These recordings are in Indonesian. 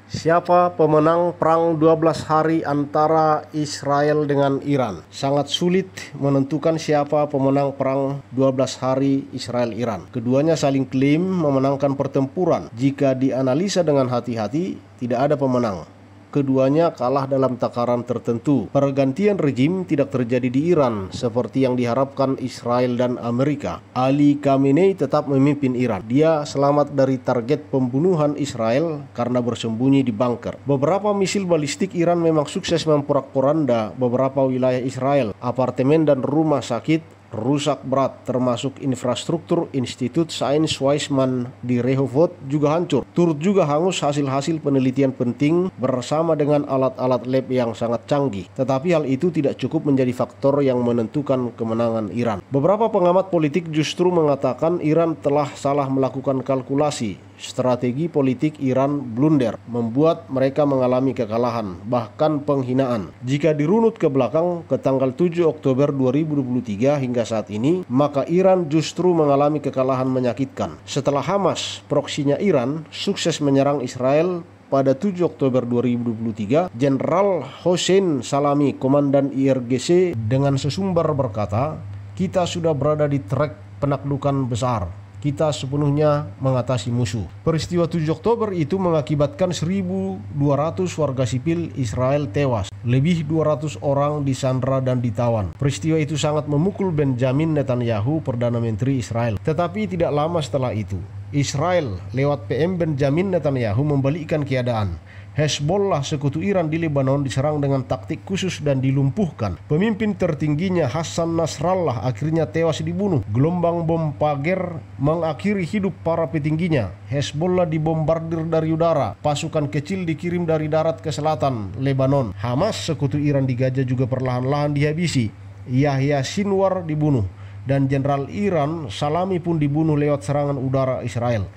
Siapa pemenang perang 12 hari antara Israel dengan Iran? Sangat sulit menentukan siapa pemenang perang 12 hari Israel-Iran. Keduanya saling klaim memenangkan pertempuran. Jika dianalisa dengan hati-hati, tidak ada pemenang. Keduanya kalah dalam takaran tertentu. Pergantian rejim tidak terjadi di Iran seperti yang diharapkan Israel dan Amerika. Ali Khamenei tetap memimpin Iran. Dia selamat dari target pembunuhan Israel karena bersembunyi di bunker. Beberapa misil balistik Iran memang sukses memporak-poranda beberapa wilayah Israel. Apartemen dan rumah sakit rusak berat, termasuk infrastruktur Institut Sains Weizmann di Rehovot juga hancur. Turut juga hangus hasil-hasil penelitian penting bersama dengan alat-alat lab yang sangat canggih. Tetapi hal itu tidak cukup menjadi faktor yang menentukan kemenangan Iran. Beberapa pengamat politik justru mengatakan Iran telah salah melakukan kalkulasi. Strategi politik Iran blunder, membuat mereka mengalami kekalahan, bahkan penghinaan. Jika dirunut ke belakang ke tanggal 7 Oktober 2023 hingga saat ini, maka Iran justru mengalami kekalahan menyakitkan. Setelah Hamas, proksinya Iran, sukses menyerang Israel pada 7 Oktober 2023, Jenderal Hossein Salami, komandan IRGC, dengan sesumbar berkata, "Kita sudah berada di trek penaklukan besar. Kita sepenuhnya mengatasi musuh." Peristiwa 7 Oktober itu mengakibatkan 1.200 warga sipil Israel tewas. Lebih 200 orang disandra dan ditawan. Peristiwa itu sangat memukul Benjamin Netanyahu, Perdana Menteri Israel. Tetapi tidak lama setelah itu, Israel lewat PM Benjamin Netanyahu membalikkan keadaan. Hezbollah, sekutu Iran di Lebanon, diserang dengan taktik khusus dan dilumpuhkan. Pemimpin tertingginya Hassan Nasrallah akhirnya tewas dibunuh. Gelombang bom Pager mengakhiri hidup para petingginya. Hezbollah dibombardir dari udara. Pasukan kecil dikirim dari darat ke selatan Lebanon. Hamas, sekutu Iran di Gaza, juga perlahan-lahan dihabisi. Yahya Sinwar dibunuh. Dan Jenderal Iran Salami pun dibunuh lewat serangan udara Israel.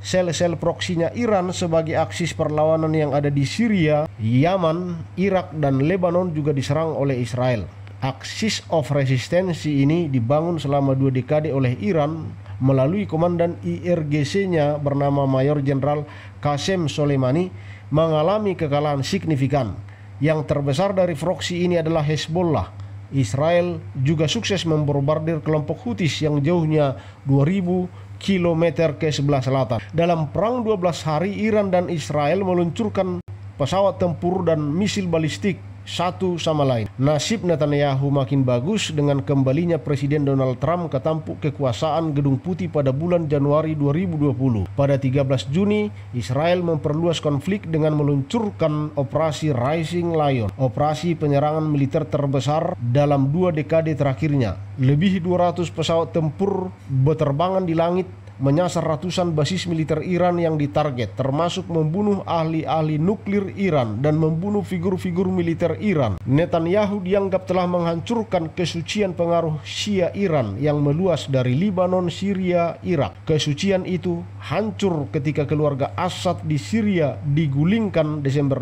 Sel-sel proksinya Iran sebagai aksis perlawanan yang ada di Syria, Yaman, Irak, dan Lebanon juga diserang oleh Israel. Aksis of resistensi ini dibangun selama 2 dekade oleh Iran melalui komandan IRGC-nya bernama Mayor Jenderal Qasem Soleimani, mengalami kekalahan signifikan. Yang terbesar dari proksi ini adalah Hezbollah. Israel juga sukses membombardir kelompok Houthis yang jauhnya 2.000 kilometer ke sebelah selatan. Dalam perang 12 hari, Iran dan Israel meluncurkan pesawat tempur dan misil balistik satu sama lain. Nasib Netanyahu makin bagus dengan kembalinya Presiden Donald Trump ke tampuk kekuasaan Gedung Putih pada bulan Januari 2020. Pada 13 Juni, Israel memperluas konflik dengan meluncurkan operasi Rising Lion, operasi penyerangan militer terbesar dalam 2 dekade terakhirnya. Lebih 200 pesawat tempur berterbangan di langit menyasar ratusan basis militer Iran yang ditarget, termasuk membunuh ahli-ahli nuklir Iran dan membunuh figur-figur militer Iran. Netanyahu dianggap telah menghancurkan kesucian pengaruh Syiah Iran yang meluas dari Lebanon, Syria, Irak. Kesucian itu hancur ketika keluarga Assad di Syria digulingkan Desember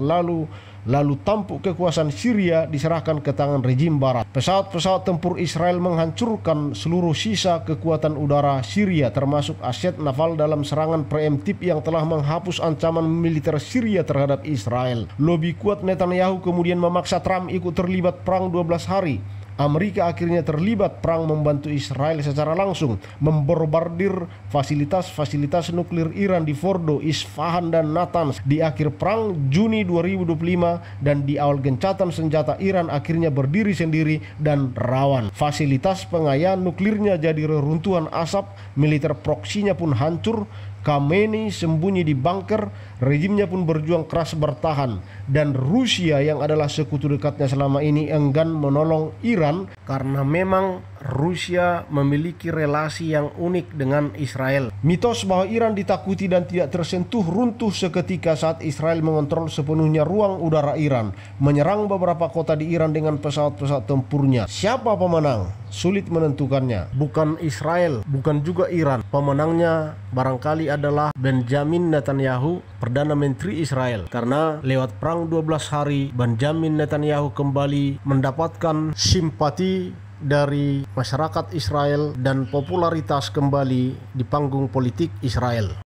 lalu tampuk kekuasaan Syria diserahkan ke tangan rejim barat. Pesawat-pesawat tempur Israel menghancurkan seluruh sisa kekuatan udara Syria, termasuk aset naval dalam serangan preemptif yang telah menghapus ancaman militer Syria terhadap Israel. Lobi kuat Netanyahu kemudian memaksa Trump ikut terlibat perang 12 hari. Amerika akhirnya terlibat perang membantu Israel secara langsung, membombardir fasilitas-fasilitas nuklir Iran di Fordo, Isfahan, dan Natanz di akhir perang Juni 2025, dan di awal gencatan senjata Iran akhirnya berdiri sendiri dan rawan. Fasilitas pengayaan nuklirnya jadi reruntuhan asap, militer proksinya pun hancur. Khamenei sembunyi di bunker, rejimnya pun berjuang keras bertahan, dan Rusia yang adalah sekutu dekatnya selama ini enggan menolong Iran karena memang Rusia memiliki relasi yang unik dengan Israel. Mitos bahwa Iran ditakuti dan tidak tersentuh runtuh seketika saat Israel mengontrol sepenuhnya ruang udara Iran, menyerang beberapa kota di Iran dengan pesawat-pesawat tempurnya. Siapa pemenang? Sulit menentukannya. Bukan Israel, bukan juga Iran. Pemenangnya barangkali adalah Benjamin Netanyahu, Perdana Menteri Israel. Karena lewat perang 12 hari, Benjamin Netanyahu kembali mendapatkan simpati dari masyarakat Israel dan popularitas kembali di panggung politik Israel.